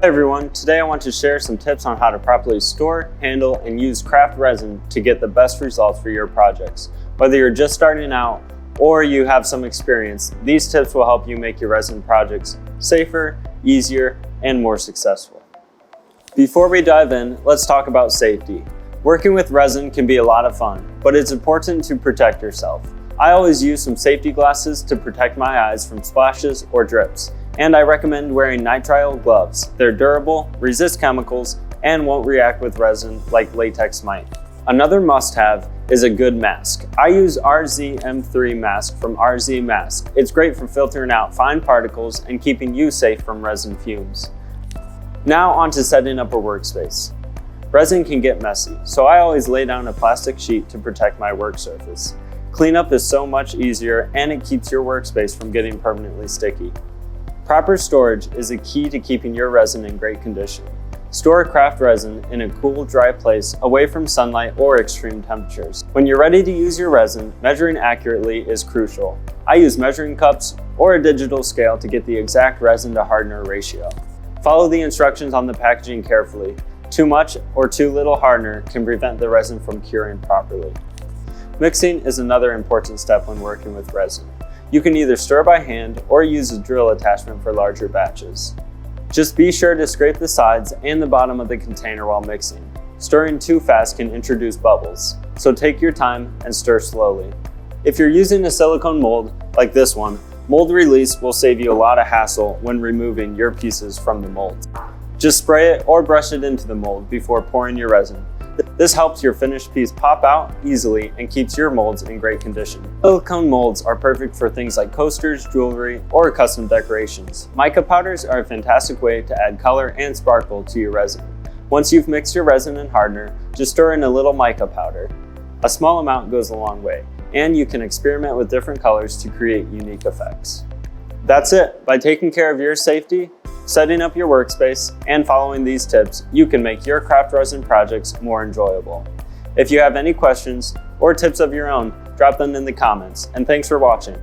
Hi everyone, today I want to share some tips on how to properly store, handle, and use craft resin to get the best results for your projects. Whether you're just starting out or you have some experience, these tips will help you make your resin projects safer, easier, and more successful. Before we dive in, let's talk about safety. Working with resin can be a lot of fun, but it's important to protect yourself. I always use some safety glasses to protect my eyes from splashes or drips. And I recommend wearing nitrile gloves. They're durable, resist chemicals, and won't react with resin like latex might. Another must-have is a good mask. I use RZ-M3 mask from RZ Mask. It's great for filtering out fine particles and keeping you safe from resin fumes. Now on to setting up a workspace. Resin can get messy, so I always lay down a plastic sheet to protect my work surface. Cleanup is so much easier and it keeps your workspace from getting permanently sticky. Proper storage is a key to keeping your resin in great condition. Store craft resin in a cool, dry place away from sunlight or extreme temperatures. When you're ready to use your resin, measuring accurately is crucial. I use measuring cups or a digital scale to get the exact resin to hardener ratio. Follow the instructions on the packaging carefully. Too much or too little hardener can prevent the resin from curing properly. Mixing is another important step when working with resin. You can either stir by hand or use a drill attachment for larger batches. Just be sure to scrape the sides and the bottom of the container while mixing. Stirring too fast can introduce bubbles, so take your time and stir slowly. If you're using a silicone mold, like this one, mold release will save you a lot of hassle when removing your pieces from the mold. Just spray it or brush it into the mold before pouring your resin. This helps your finished piece pop out easily and keeps your molds in great condition. Silicone molds are perfect for things like coasters, jewelry, or custom decorations. Mica powders are a fantastic way to add color and sparkle to your resin. Once you've mixed your resin and hardener, just stir in a little mica powder. A small amount goes a long way, and you can experiment with different colors to create unique effects. That's it. By taking care of your safety, setting up your workspace, and following these tips, you can make your craft resin projects more enjoyable. If you have any questions or tips of your own, drop them in the comments, and thanks for watching.